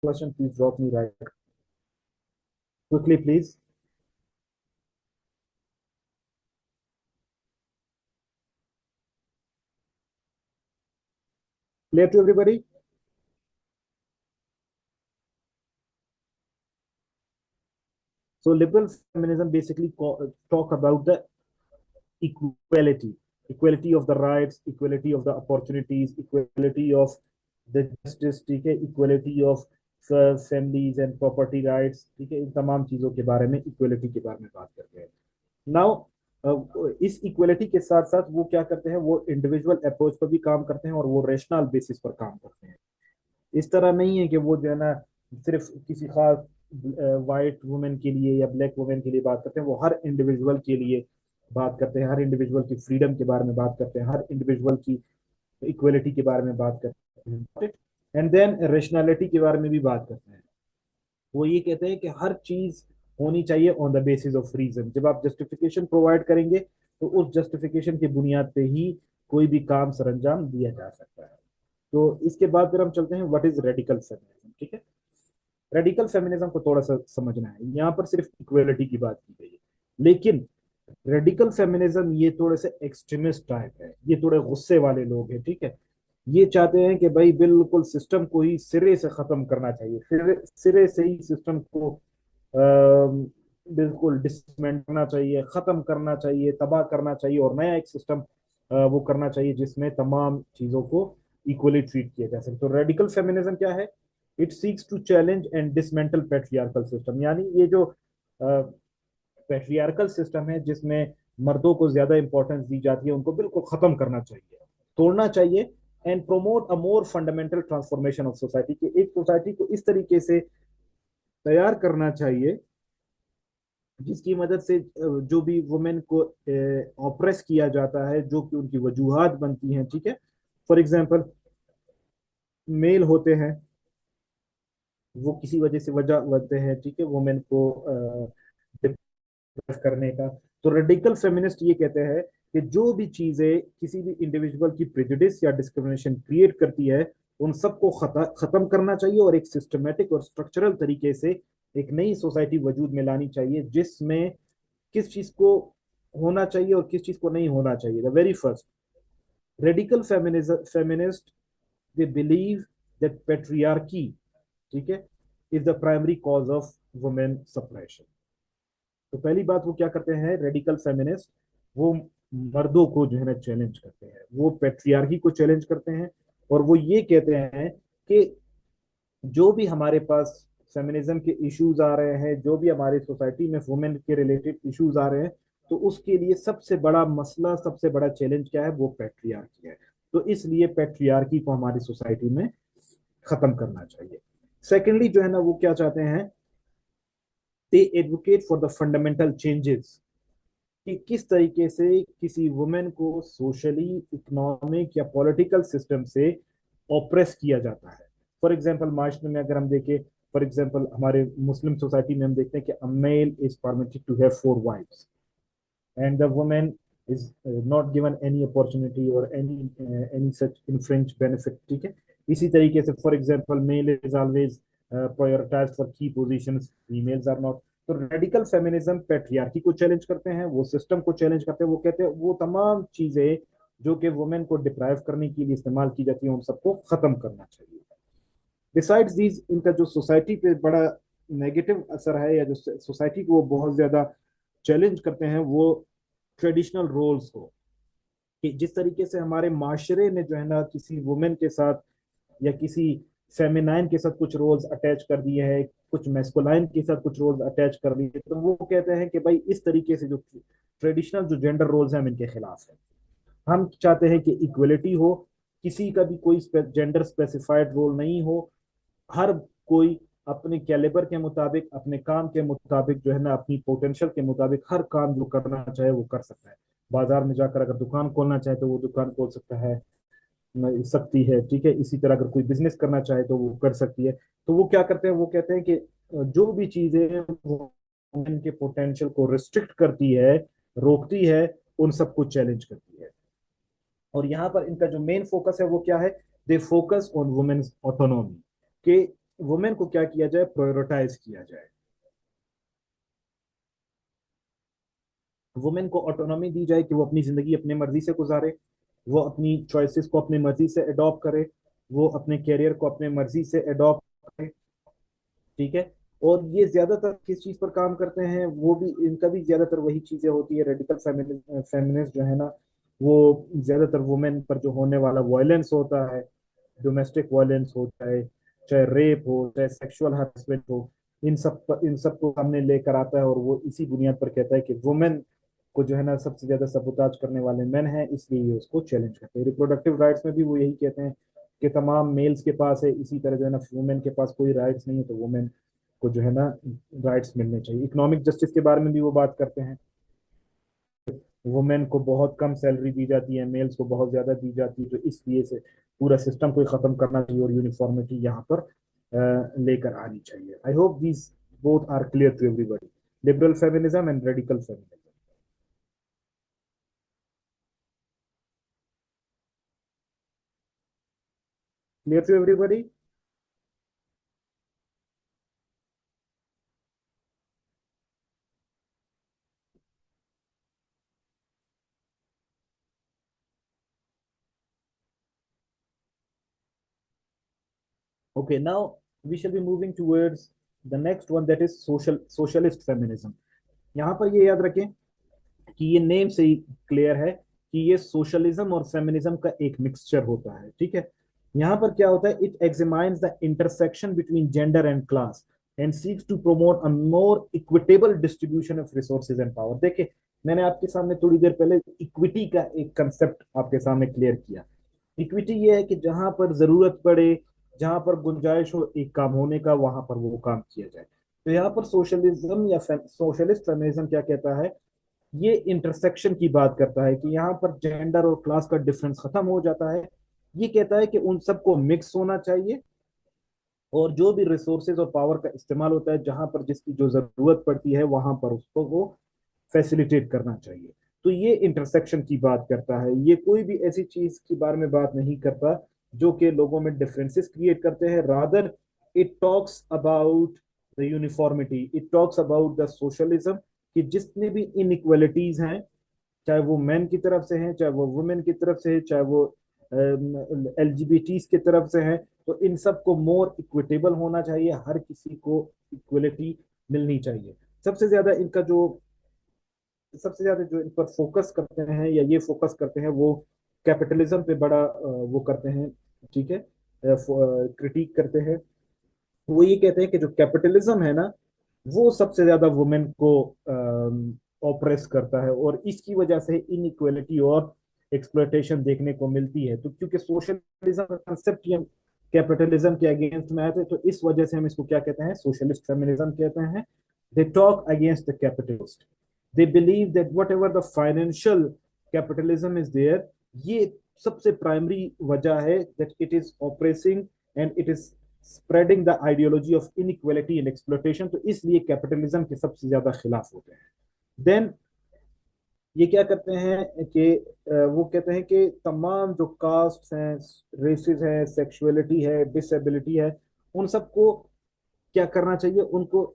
question, please drop me right quickly, please. Clear to everybody? So liberal feminism basically talk about the equality, equality of the rights, equality of the opportunities, equality of the justice, ठीक है, equality of families and property rights, ठीक है, इन तमाम चीजों के बारे में, equality के बारे में बात करते हैं. नाउ इस इक्वलिटी के साथ साथ वो क्या करते हैं, वो इंडिविजुअल अप्रोच पर भी काम करते हैं और वो रेशनल बेसिस पर काम करते हैं. इस तरह नहीं है कि वो जो है ना सिर्फ किसी खास वाइट वुमेन के लिए या ब्लैक वुमेन के लिए बात करते हैं. वो हर इंडिविजुअल के लिए बात करते हैं, हर इंडिविजुअल की फ्रीडम के बारे में बात करते हैं, हर इंडिविजुअल की इक्वलिटी के बारे में बात करते हैं. एंड देन रेशनैलिटी के बारे में भी बात करते हैं. वो ये कहते हैं कि हर चीज होनी चाहिए on the basis of reason. जब आप जस्टिफिकेशन प्रोवाइड करेंगे तो उस जस्टिफिकेशन की बुनियाद पे ही कोई भी काम सरंजाम दिया जा सकता है. तो इसके बाद फिर हम चलते हैं व्हाट इज रेडिकल फेमिनिज्म. ठीक है, रेडिकल फेमिनिज्म को थोड़ा सा समझना है. यहाँ पर सिर्फ इक्वेलिटी की बात की गई है, लेकिन रेडिकल फेमिनिज्म ये थोड़े से एक्सट्रीमिस्ट टाइप है, ये थोड़े गुस्से वाले लोग हैं. ठीक है, ये चाहते हैं कि भाई बिल्कुल सिस्टम को ही सिरे से खत्म करना चाहिए, सिरे सिरे से ही सिस्टम को बिल्कुल डिसमेंट करना चाहिए, खत्म करना चाहिए, तबाह करना चाहिए और नया एक सिस्टम वो करना चाहिए जिसमें तमाम चीजों को इक्वली ट्रीट किया जा सके. तो रेडिकल फेमिनिज्म क्या है? It seeks to challenge and dismantle patriarchal system. यानी ये जो पेट्रियार्कल सिस्टम है जिसमें मर्दों को ज्यादा इंपॉर्टेंस दी जाती है, उनको बिल्कुल खत्म करना चाहिए, तोड़ना चाहिए. And promote a more fundamental transformation of society, की एक सोसाइटी को इस तरीके से तैयार करना चाहिए जिसकी मदद से जो भी वुमेन को ऑप्रेस किया जाता है, जो कि उनकी वजूहात बनती हैं. ठीक है, फॉर एग्जाम्पल मेल होते हैं, वो किसी वजह से वजह बनते हैं, ठीक है, वुमेन को डिप्रेस करने का. तो रेडिकल फेमिनिस्ट ये कहते हैं कि जो भी चीजें किसी भी इंडिविजुअल की प्रेजुडिस या डिस्क्रिमिनेशन क्रिएट करती है, उन सबको खत्म करना चाहिए और एक सिस्टमेटिक और स्ट्रक्चरल तरीके से एक नई सोसाइटी वजूद में लानी चाहिए जिसमें किस चीज को होना चाहिए और किस चीज को नहीं होना चाहिए. The very first radical feminist, they believe that patriarchy, ठीक है, is the primary cause of women suppression. तो पहली बात वो क्या करते हैं रेडिकल फेमिनिस्ट, वो मर्दों को जो है ना चैलेंज करते हैं, वो पेट्रियार्की को चैलेंज करते हैं और वो ये कहते हैं कि जो भी हमारे पास फेमिनिज्म के इश्यूज आ रहे हैं, जो भी हमारी सोसाइटी में वुमेन के रिलेटेड इश्यूज आ रहे हैं, तो उसके लिए सबसे बड़ा मसला, सबसे बड़ा चैलेंज क्या है? वो पेट्रियार्की है. तो इसलिए पेट्रियार्की को हमारी सोसाइटी में खत्म करना चाहिए. सेकेंडली जो है ना वो क्या चाहते हैं, they advocate for the fundamental changes, कि किस तरीके से किसी वुमेन को सोशली, इकोनॉमिक या पॉलिटिकल सिस्टम से ऑप्रेस किया जाता है. फॉर एग्जाम्पल माशरे में अगर हम देखें, फॉर एग्जाम्पल हमारे मुस्लिम सोसाइटी में हम देखते हैं कि a male is permitted to have 4 wives and the woman is not given any opportunity or any such infringe benefit. ठीक है, इसी तरीके से for example male is always prioritised for key positions, females are not. तो radical feminism patriarchy को challenge करते हैं, वो सिस्टम को चैलेंज करते हैं. वो कहते हैं वो तमाम चीजें जो कि वुमेन को डिप्राइव करने के लिए इस्तेमाल की जाती है, उन सबको खत्म करना चाहिए. बिसाइड्स दीज, इनका जो सोसाइटी पे बड़ा नेगेटिव असर है या जो सोसाइटी को वो बहुत ज्यादा चैलेंज करते हैं, वो ट्रेडिशनल रोल्स को, कि जिस तरीके से हमारे माशरे ने जो है ना किसी वुमेन के साथ या किसी फेमिनाइन के साथ कुछ रोल्स अटैच कर दिए हैं, कुछ मेस्कुलाइन के साथ कुछ रोल्स अटैच कर दिए, तो वो कहते हैं कि भाई इस तरीके से जो ट्रेडिशनल जो जेंडर रोल्स हैं हम इनके खिलाफ हैं. हम चाहते हैं कि इक्वलिटी हो, किसी का भी कोई जेंडर स्पेसिफाइड रोल नहीं हो. हर कोई अपने कैलिबर के मुताबिक, अपने काम के मुताबिक जो है ना, अपनी पोटेंशियल के मुताबिक हर काम जो करना चाहे वो कर सकता है. बाजार में जाकर अगर दुकान खोलना चाहे तो वो दुकान खोल सकता है, सकती है. ठीक है, इसी तरह अगर कोई बिजनेस करना चाहे तो वो कर सकती है. तो वो क्या करते हैं, वो कहते हैं कि जो भी चीजें वो इनके पोटेंशियल को रिस्ट्रिक्ट करती है, रोकती है, उन सबको चैलेंज करती है. और यहाँ पर इनका जो मेन फोकस है वो क्या है? They focus on women's autonomy, के वुमेन को क्या किया जाए, प्रायोरिटाइज किया जाए। वुमेन को ऑटोनॉमी दी जाए कि वो अपनी जिंदगी अपनी मर्जी से गुजारे, वो अपनी चॉइसेस को अपनी मर्जी से अडॉप्ट करे, वो अपने कैरियर को अपने मर्जी से अडॉप्ट करे। ठीक है। और ये ज्यादातर किस चीज पर काम करते हैं, वो भी इनका भी ज्यादातर वही चीजें होती है, रेडिकल फेमिनिस्ट जो है ना, वो ज्यादातर वुमेन पर जो होने वाला वायलेंस होता है, डोमेस्टिक वायलेंस हो, चाहे चाहे रेप हो, चाहे सेक्सुअल हरासमेंट हो, इन सब को सामने लेकर आता है, और वो इसी बुनियाद पर कहता है कि वुमेन को जो है ना सबसे ज्यादा सबुताज करने वाले मेन हैं, इसलिए ये उसको चैलेंज करते हैं। रिप्रोडक्टिव राइट्स में भी वो यही कहते हैं कि तमाम मेल्स के पास है, इसी तरह जो है ना वुमेन के पास कोई राइट्स नहीं है, तो वुमेन को जो है ना राइट्स मिलने चाहिए। इकोनॉमिक जस्टिस के बारे में भी वो बात करते हैं। वुमेन को बहुत कम सैलरी दी जाती है, मेल्स को बहुत ज्यादा दी जाती है, तो इसलिए से पूरा सिस्टम को खत्म करना चाहिए और यूनिफॉर्मिटी यहाँ पर लेकर आनी चाहिए। I hope these both are clear to everybody, liberal feminism and radical feminism. Clear to everybody? Okay, now we shall be moving towards the next one, that is socialist feminism. यहाँ पर ये याद रखें कि ये नेम से ही clear है कि ये सोशलिज्म और फेमिनिज्म का एक मिक्सचर होता है। ठीक है। यहाँ पर क्या होता है, it examines the intersection between gender and class and seeks to promote a more equitable distribution of resources and power. देखिए, मैंने आपके सामने थोड़ी देर पहले इक्विटी का एक कंसेप्ट आपके सामने क्लियर किया। इक्विटी ये है कि जहां पर जरूरत पड़े, जहां पर गुंजाइश हो एक काम होने का, वहां पर वो काम किया जाए। तो यहाँ पर सोशलिज्म या सोशलिस्ट फेमिनिज्म क्या कहता है, ये इंटरसेक्शन की बात करता है कि यहाँ पर जेंडर और क्लास का डिफरेंस खत्म हो जाता है। ये कहता है कि उन सबको मिक्स होना चाहिए, और जो भी रिसोर्सेज और पावर का इस्तेमाल होता है, जहां पर जिसकी जो जरूरत पड़ती है वहां पर उसको वो फैसिलिटेट करना चाहिए। तो ये इंटरसेक्शन की बात करता है, ये कोई भी ऐसी चीज के बारे में बात नहीं करता जो कि लोगों में डिफरेंसेस क्रिएट करते हैं। Rather it talks about the uniformity, it talks about the socialism, कि जितने भी इनइक्वालिटीज हैं, चाहे वो मैन की तरफ से हैं, चाहे वो वुमेन की तरफ से है, चाहे वो एलजीबीटीज की तरफ से हैं, तो इन सबको मोर इक्विटेबल होना चाहिए, हर किसी को इक्वलिटी मिलनी चाहिए। सबसे ज्यादा इनका जो सबसे ज्यादा जो इन पर फोकस करते हैं या ये फोकस करते हैं, वो कैपिटलिज्म पे बड़ा वो करते हैं। ठीक है। क्रिटिक करते हैं। वो ये कहते हैं कि जो कैपिटलिज्म है ना, वो सबसे ज्यादा वुमेन को ऑप्रेस करता है, और इसकी वजह से इनइक्वालिटी और एक्सप्लॉयटेशन देखने को मिलती है। तो क्योंकि सोशलिज्म का कंसेप्ट ये कैपिटलिज्म के अगेंस्ट में आए थे, तो इस वजह से हम इसको क्या कहते हैं, सोशलिस्ट फेमिनिज्म कहते हैं। They talk against the capitalist, they believe that whatever the financial capitalism is there, ये सबसे प्राइमरी वजह है that it is operating and it is spreading the ideology of inequality and exploitation. तो इसलिए capitalism के सबसे ज्यादा खिलाफ होते हैं। देन ये क्या करते हैं कि वो कहते हैं कि तमाम जो कास्ट हैं, रेसेस हैं, सेक्सुअलिटी है, डिसेबिलिटी है, उन सबको क्या करना चाहिए, उनको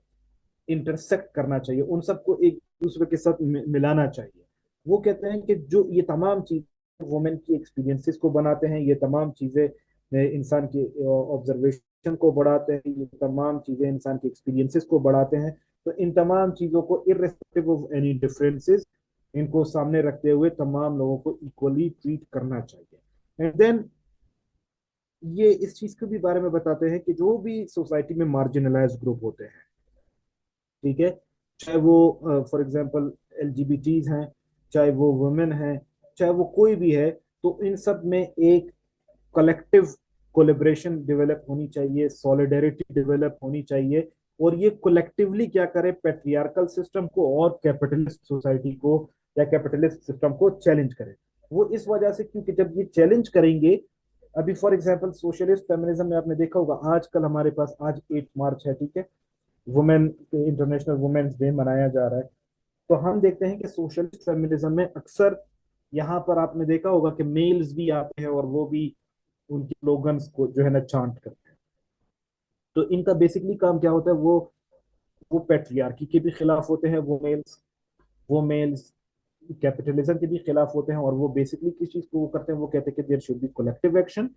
इंटरसेक्ट करना चाहिए, उन सबको एक दूसरे के साथ मिलाना चाहिए। वो कहते हैं कि जो ये तमाम चीजें वुमेन की एक्सपीरियंसेस को बनाते हैं, ये तमाम चीजें इंसान की ऑब्जर्वेशन को बढ़ाते हैं, ये तमाम चीजें इंसान की एक्सपीरियंसेस को बढ़ाते हैं। तो इन तमाम चीजों को इर्रेस्पेक्टिव ऑफ एनी डिफरेंसेस, इनको सामने रखते हुए तमाम लोगों को इक्वली ट्रीट करना चाहिए। एंड देन ये इस चीज के भी बारे में बताते हैं कि जो भी सोसाइटी में मार्जिनलाइज ग्रुप होते हैं, ठीक है, चाहे वो फॉर एग्जांपल एलजीबीटीज हैं, चाहे वो वुमेन हैं, चाहे वो कोई भी है, तो इन सब में एक कलेक्टिव कोलेब्रेशन डेवलप होनी चाहिए, सॉलिडेरिटी डेवलप होनी चाहिए, और ये कलेक्टिवली क्या करे, पेट्रियार्कल सिस्टम को और कैपिटलिस्ट सोसाइटी को या कैपिटलिस्ट सिस्टम को चैलेंज करे। वो इस वजह से क्योंकि जब ये चैलेंज करेंगे, अभी फॉर एग्जांपल सोशलिस्ट फेमिनिज्म में आपने देखा होगा, आजकल हमारे पास आज 8 मार्च है, ठीक है, वुमेन इंटरनेशनल वुमेन्स डे मनाया जा रहा है। तो हम देखते हैं कि सोशलिस्ट फेमिनिज्म में अक्सर यहाँ पर आपने देखा होगा कि मेल्स भी आते हैं और वो भी उनकी स्लोगन्स को जो है ना चांट करते हैं। तो इनका बेसिकली काम क्या होता है, वो पैट्रियार्की के भी खिलाफ होते हैं, वो मेल्स कैपिटलिज्म के भी खिलाफ होते हैं, और वो बेसिकली किस चीज को वो करते हैं, वो कहते हैं कि there should be collective action,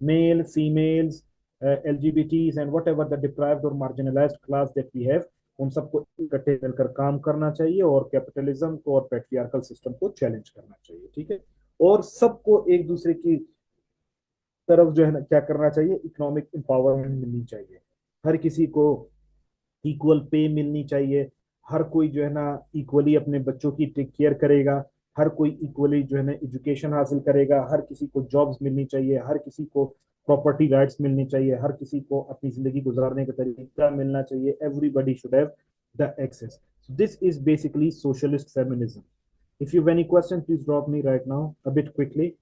male females, LGBTs and whatever the deprived और marginalised class that we have, उन सबको इकट्ठे मिलकर काम करना चाहिए और कैपिटलिज्म को और पैट्रियार्कल सिस्टम को चैलेंज करना चाहिए, ठीक है। और सबको एक दूसरे की तरफ जो है ना क्या करना चाहिए, इकोनॉमिक एम्पावरमेंट मिलनी चाहिए, हर किसी को इक्वल पे मिलनी चाहिए, हर कोई जो है ना इक्वली अपने बच्चों की टेक केयर करेगा, हर कोई इक्वली जो है ना एजुकेशन हासिल करेगा, हर किसी को जॉब्स मिलनी चाहिए, हर किसी को प्रॉपर्टी राइट्स मिलनी चाहिए, हर किसी को अपनी जिंदगी गुजारने का तरीका मिलना चाहिए, everybody should have the access. This is basically socialist feminism. If you have any question please drop me right now a bit quickly.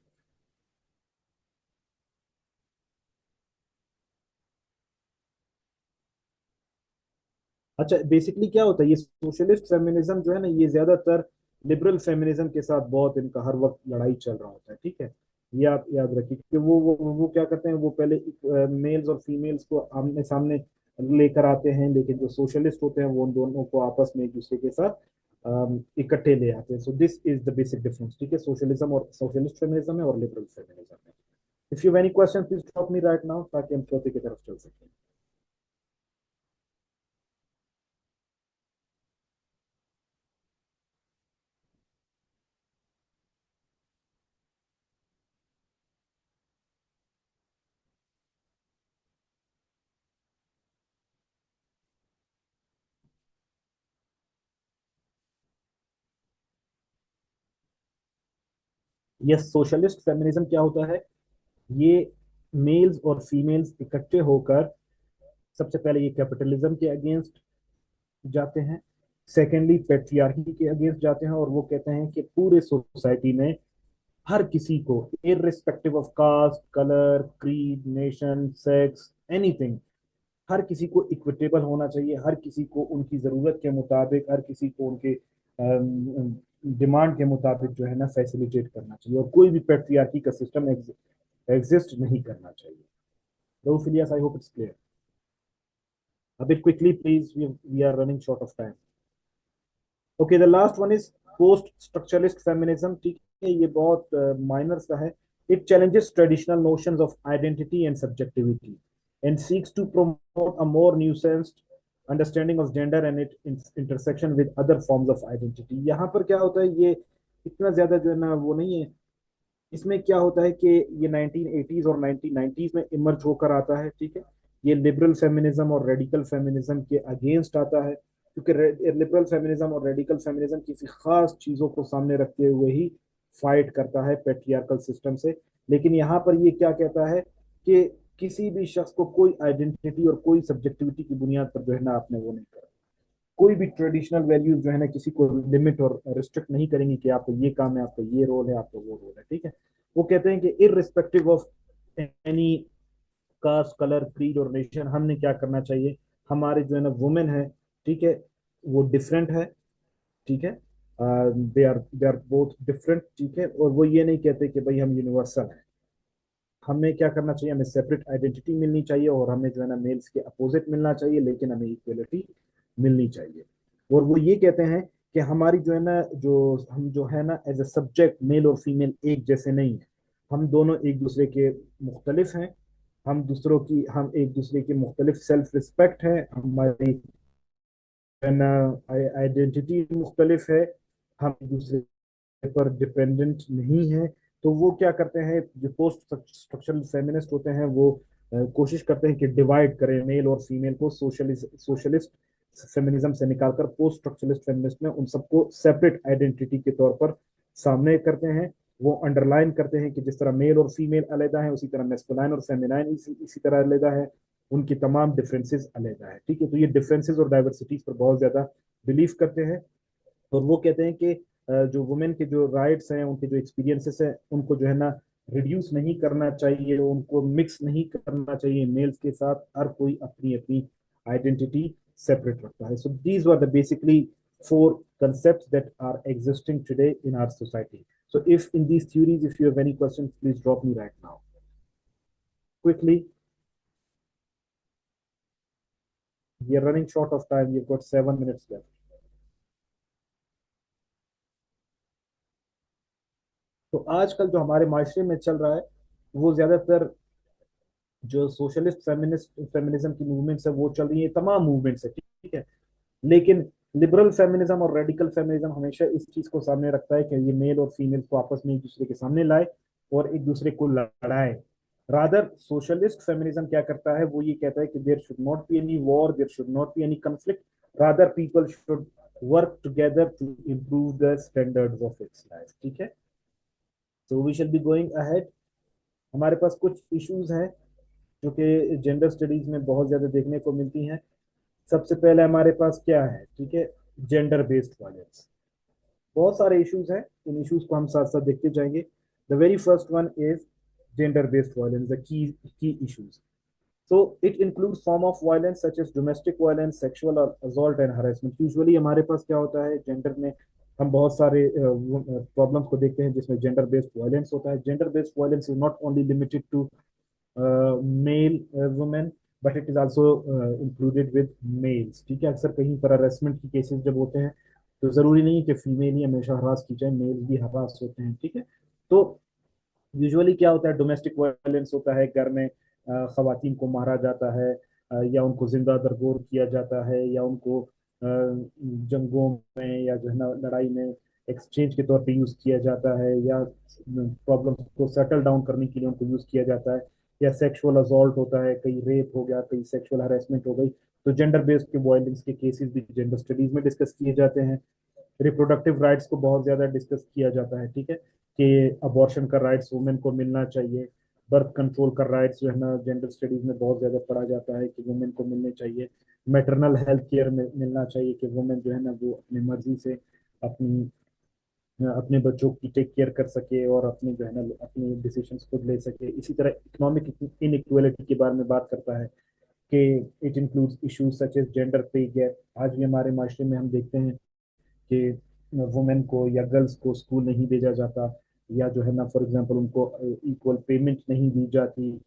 अच्छा, बेसिकली क्या होता है ये सोशलिस्ट फेमिनिज्म जो है ना, ये ज्यादातर लिबरल फेमिनिज्म के साथ बहुत इनका हर वक्त लड़ाई चल रहा होता है, ठीक है। ये आप याद रखिए कि वो क्या करते हैं, वो पहले मेल्स और फीमेल्स को आमने सामने लेकर आते हैं, लेकिन जो सोशलिस्ट होते हैं वो उन दोनों को आपस में एक दूसरे के साथ इकट्ठे ले आते हैं। So this is the basic difference, ठीक है, सोशलिज्म और सोशलिस्ट फेमिनिज्म में और लिबरल फेमिनिज्म में। If you any question please drop me right now, ताकि हम चौथे की तरफ चल सकें। ये सोशलिस्ट फेमिनिज्म क्या होता है, ये मेल्स और फीमेल्स इकट्ठे होकर सबसे पहले ये कैपिटलिज्म के अगेंस्ट जाते हैं, सेकेंडली पेट्रियार्की के अगेंस्ट जाते हैं, और वो कहते हैं कि पूरे सोसाइटी में हर किसी को irrespective of caste, colour, creed, nation, sex, anything, हर किसी को इक्विटेबल होना चाहिए, हर किसी को उनकी जरूरत के मुताबिक, हर किसी को उनके डिमांड के मुताबिक जो है ना फैसिलिटेट करना चाहिए, और कोई भी पेट्रियार्की का सिस्टम एग्जिस्ट नहीं करना चाहिए। Though Phileas, I hope it's clear. A bit quickly, please. We are running short of time. Okay, the last one is post-structuralist feminism. ठीक है, ये बहुत माइनर सा है. It challenges traditional notions of identity and subjectivity and seeks to promote a more nuanced understanding of gender and its intersection with other forms of identity. यहाँ पर क्या होता है, ये इतना ज्यादा जो है ना वो नहीं है। इसमें क्या होता है कि ये 1980s और 1990s में इमर्ज होकर आता है, ठीक है। ये लिबरल फेमिनिज्म और रेडिकल फेमिनिज्म के अगेंस्ट आता है, क्योंकि लिबरल फेमिनिज्म और रेडिकल फेमिनिज्म किसी खास चीजों को सामने रखते हुए ही फाइट करता है पेट्रियार्कल सिस्टम से। लेकिन यहाँ पर ये क्या कहता है कि किसी भी शख्स को कोई आइडेंटिटी और कोई सब्जेक्टिविटी की बुनियाद पर जो है ना आपने वो नहीं करा, कोई भी ट्रेडिशनल वैल्यूज जो है ना किसी को लिमिट और रिस्ट्रिक्ट नहीं करेंगे कि आपको ये काम है, आपको ये रोल है, आपको वो रोल है, ठीक है। वो कहते हैं कि irrespective of any caste, colour, creed और नेशन, हमने क्या करना चाहिए, हमारे जो है ना वुमेन है, ठीक है, वो डिफरेंट है, ठीक है, दे आर बोथ डिफरेंट, ठीक है। और वो ये नहीं कहते कि भाई हम यूनिवर्सल हैं, हमें क्या करना चाहिए, हमें सेपरेट आइडेंटिटी मिलनी चाहिए, और हमें जो है ना मेल्स के अपोजिट मिलना चाहिए, लेकिन हमें इक्वलिटी मिलनी चाहिए। और वो ये कहते हैं कि हमारी जो है ना जो हम जो है ना एज ए सब्जेक्ट मेल और फीमेल एक जैसे नहीं है, हम दोनों एक दूसरे के मुख्तलिफ हैं, हम एक दूसरे के मुख्तलिफ सेल्फ रिस्पेक्ट है, हमारी है ना आइडेंटिटी मुख्तलिफ है, हम एक दूसरे पर डिपेंडेंट नहीं है। तो वो क्या करते हैं, जो पोस्ट स्ट्रक्चरल फेमिनिस्ट होते हैं वो कोशिश करते हैं कि डिवाइड करें मेल और फीमेल को, सोशलिस्ट फेमिनिज्म से निकालकर पोस्ट स्ट्रक्चरलिस्ट फेमिनिस्ट में उन सबको सेपरेट आइडेंटिटी के तौर पर सामने करते हैं। वो अंडरलाइन करते हैं कि जिस तरह मेल और फीमेल अलहदा है, उसी तरह मेस्कुलाइन और फेमिनाइन इसी तरह अलहदा है, उनकी तमाम डिफरेंसेस अलहदा है, ठीक है। तो ये डिफरेंसेस और डाइवर्सिटीज पर बहुत ज्यादा बिलीव करते हैं, और वो कहते हैं कि जो वुमेन के जो राइट्स हैं, उनके जो एक्सपीरियंसेस हैं, उनको जो है ना रिड्यूस नहीं करना चाहिए, उनको मिक्स नहीं करना चाहिए मेल्स के साथ, हर कोई अपनी अपनी आइडेंटिटी सेपरेट रखता है। So these were the basically four concepts that are existing today in our society. So if in these theories, if you have any questions, please drop me right now quickly. We are running short of time, you got 7 minutes left. तो आजकल जो हमारे माशरे में चल रहा है वो ज्यादातर जो सोशलिस्ट फेमिनिस्ट फेमिनिज्म की मूवमेंट्स है वो चल रही है, तमाम मूवमेंट्स है, ठीक है। लेकिन लिबरल फेमिनिज्म और रेडिकल फेमिनिज्म हमेशा इस चीज को सामने रखता है कि ये मेल और फीमेल को आपस में एक दूसरे के सामने लाए और एक दूसरे को लड़ाए। रादर सोशलिस्ट फेमिनिज्म क्या करता है, वो ये कहता है कि there should not be any war, there should not be any conflict, rather people should work together to improve the standards of its life, ठीक है। So we shall be going ahead. हमारे पास कुछ इश्यूज हैं जो कि gender studies में बहुत ज्यादा देखने को मिलती हैं। सबसे पहले हमारे पास क्या है, ठीक है, जेंडर बेस्ड वायलेंस। बहुत सारे इश्यूज हैं, इन इश्यूज को हम साथ साथ देखते जाएंगे। The very first one is gender based violence, the key issues. So it includes form of violence such as domestic violence, sexual assault and harassment. Usually हमारे पास क्या होता है जेंडर में, हम बहुत सारे प्रॉब्लम्स को देखते हैं जिसमें जेंडर बेस्ड वायलेंस होता है। Gender based violence is not only limited to male women but it is also included with males, ठीक है। अक्सर कहीं पर हरासमेंट की केसेस जब होते हैं तो जरूरी नहीं कि फीमेल ही हमेशा हरास की जाए, मेल भी हरास होते हैं, ठीक है। तो यूजुअली क्या होता है, डोमेस्टिक वायलेंस होता है, घर में खवातीन को मारा जाता है, या उनको जिंदा दरगोर किया जाता है, या उनको जंगों में या जो है ना लड़ाई में एक्सचेंज के तौर पे यूज किया जाता है, या प्रॉब्लम को सेटल डाउन करने के लिए उनको यूज किया जाता है, या सेक्सुअल असॉल्ट होता है, कहीं रेप हो गया, कहीं सेक्सुअल हरेसमेंट हो गई। तो जेंडर बेस्ड के वायलेंस के केसेस भी जेंडर स्टडीज में डिस्कस किए जाते हैं। रिप्रोडक्टिव राइट्स को बहुत ज्यादा डिस्कस किया जाता है, ठीक है, कि अबॉर्शन का राइट्स वुमेन को मिलना चाहिए। बर्थ कंट्रोल का राइट्स जो है ना जेंडर स्टडीज में बहुत ज्यादा पढ़ा जाता है कि वुमेन को मिलने चाहिए। मैटरनल हेल्थ केयर में मिलना चाहिए कि वुमेन जो है ना वो अपनी मर्जी से अपनी अपने बच्चों की टेक केयर कर सके और अपने जो है ना अपने डिसीजंस खुद ले सके। इसी तरह इकोनॉमिक इनइक्वालिटी के बारे में बात करता है कि it includes issues such age gender पे गैप। आज भी हमारे माशरे में हम देखते हैं कि वुमेन को या गर्ल्स को स्कूल नहीं भेजा जाता, या जो है ना फॉर एग्जांपल उनको इक्वल पेमेंट नहीं दी जाती,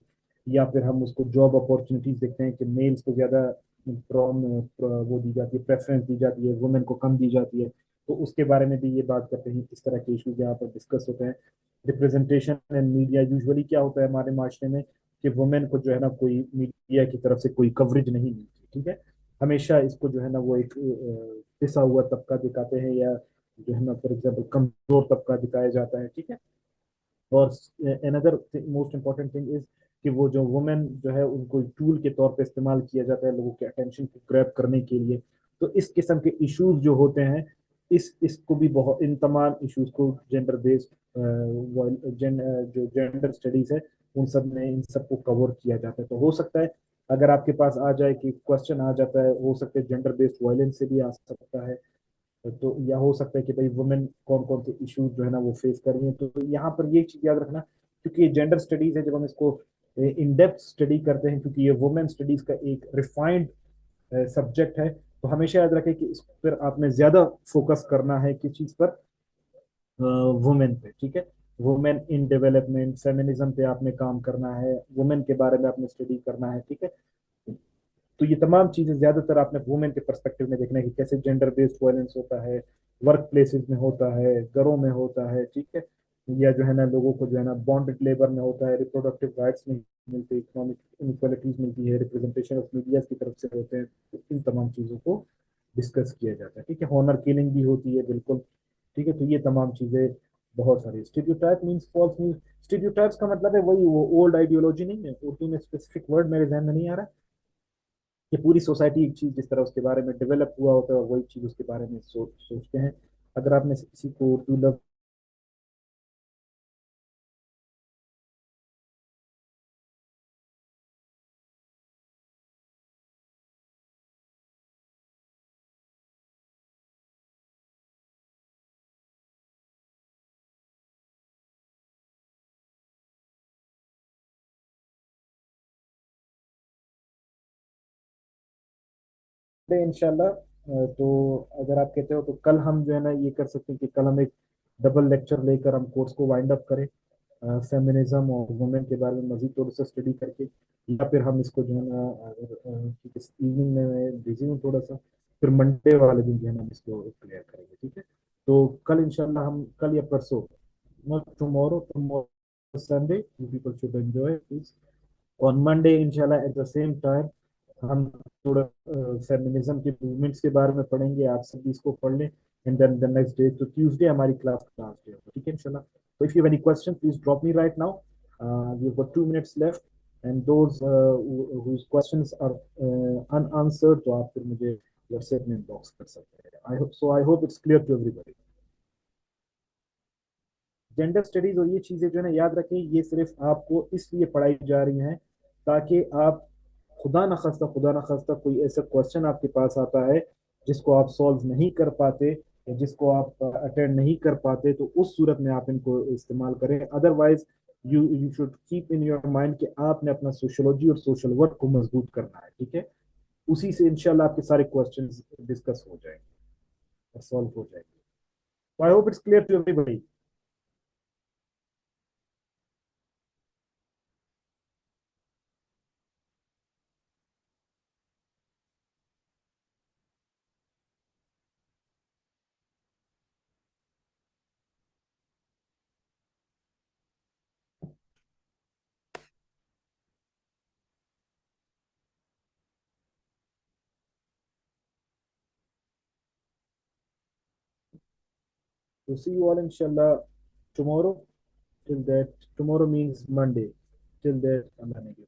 या फिर हम उसको जॉब अपॉर्चुनिटीज देखते हैं कि मेल्स को ज्यादा वो दी जाती है, प्रेफरेंस दी जाती है, वुमेन को कम दी जाती है। तो उसके बारे में भी ये बात करते हैं, इस तरह के इश्यूज यहाँ पर डिस्कस होते हैं। रिप्रेजेंटेशन एंड मीडिया, यूजुअली क्या होता है हमारे माशरे में कि वुमेन को जो है ना कोई मीडिया की तरफ से कोई कवरेज नहीं मिलती, ठीक है। हमेशा इसको जो है ना वो एक पिसा हुआ तबका दिखाते हैं, या जो है ना फॉर एग्जाम्पल कमजोर तबका दिखाया जाता है, ठीक है। और another most important thing is कि वो जो वुमेन जो है उनको टूल के तौर पे इस्तेमाल किया जाता है लोगों के अटेंशन को ग्रैब करने के लिए। तो इस किस्म के इश्यूज जो होते हैं, इसको भी बहुत, इन तमाम इश्यूज को जेंडर बेस्ड जो जेंडर स्टडीज है उन सब में इन सबको कवर किया जाता है। तो हो सकता है अगर आपके पास आ जाए कि क्वेश्चन आ जाता है, हो सकता है जेंडर बेस्ड वायलेंस से भी आ सकता है। तो या हो सकता है कि भाई वुमेन कौन कौन से इश्यूज जो है ना वो फेस कर रही हैं। तो यहाँ पर ये चीज याद रखना, क्योंकि ये जेंडर स्टडीज है, जब हम इसको इन डेप्थ स्टडी करते हैं, क्योंकि ये वुमेन स्टडीज का एक रिफाइंड सब्जेक्ट है, तो हमेशा याद रखें कि इस पर आपने ज्यादा फोकस करना है किस चीज पर, वुमेन पे, ठीक है। वुमेन इन डेवलपमेंट, फेमिनिज्म पे आपने काम करना है, वुमेन के बारे में आपने स्टडी करना है, ठीक है। तो ये तमाम चीजें ज्यादातर आपने वुमेन के परस्पेक्टिव में देखना है कि कैसे जेंडर बेस्ड वायलेंस होता है, वर्क प्लेसेस में होता है, घरों में होता है, ठीक है, या जो है ना लोगों को जो है ना बॉन्डेड लेबर में होता है, रिप्रोडक्टिव राइट्स नहीं मिलते, इकोनॉमिक इनक्वालिटीज मिलती है, रिप्रेजेंटेशन ऑफ मीडिया की तरफ से होते हैं। तो इन तमाम चीजों को डिस्कस किया जाता है, ठीक है। हॉनर किलिंग भी होती है, बिल्कुल, ठीक है। तो ये तमाम चीजें बहुत सारी। Stereotype means false news. Stereotypes का मतलब है वही वो ओल्ड आइडियोलॉजी नहीं है, उर्दू में स्पेसिफिक वर्ड मेरे ध्यान में नहीं आ रहा। कि पूरी सोसाइटी एक चीज जिस तरह उसके बारे में डेवलप हुआ होता है वही चीज उसके बारे में सोचते हैं। अगर आपने किसी को उर्दू लफ्ज पे इंशाल्लाह, तो अगर आप कहते हो तो कल हम जो है ना ये कर सकते हैं कि कल हम एक डबल लेक्चर लेकर हम कोर्स को वाइंड अप करें। फेमिनिज्म और वुमेन के बारे में मजीद थोड़ा सा स्टडी करके, या फिर हम इसको जो है ना, अगर इस इवनिंग में मैं बिजी हूँ थोड़ा सा, फिर मंडे वाले दिन जो है ना हम इसको क्लियर करेंगे, ठीक है। तो कल इंशाल्लाह हम, कल या परसों, not tomorrow, tomorrow Sunday, you people should enjoy please. On Monday इंशाल्लाह एट द सेम टाइम हम थोड़ा फेमिनिज्म के मूवमेंट्स के बारे में पढ़ेंगे, आप सब भी इसको पढ़ लें। And then the next day, तो ट्यूसडे हमारी क्लास क्लास डे होगा, ठीक है इंशाल्लाह। तो if you have any question please drop me right now, we have got 2 minutes left, and those whose questions are unanswered, तो आप फिर मुझे व्हाट्सएप में इनबॉक्स कर सकते हैं। I hope it's clear to everybody. Gender studies और ये चीजें जो है ना, याद रखें, ये सिर्फ आपको इसलिए पढ़ाई जा रही हैं ताकि आप, खुदा ना खास्ता कोई ऐसा क्वेश्चन आपके पास आता है जिसको आप सॉल्व नहीं कर पाते, या जिसको आप अटेंड नहीं कर पाते, तो उस सूरत में आप इनको इस्तेमाल करें। Otherwise you you should keep in your mind कि आपने अपना सोशोलॉजी और सोशल वर्क को मजबूत करना है, ठीक है। उसी से इंशाल्लाह आपके सारे क्वेश्चन डिस्कस हो जाएंगे और सॉल्व हो जाएंगे। तो I hope it's clear to everybody. तो सी यू ऑल इंशाल्लाह tomorrow. Till that, tomorrow means Monday. Till that, I'm running it.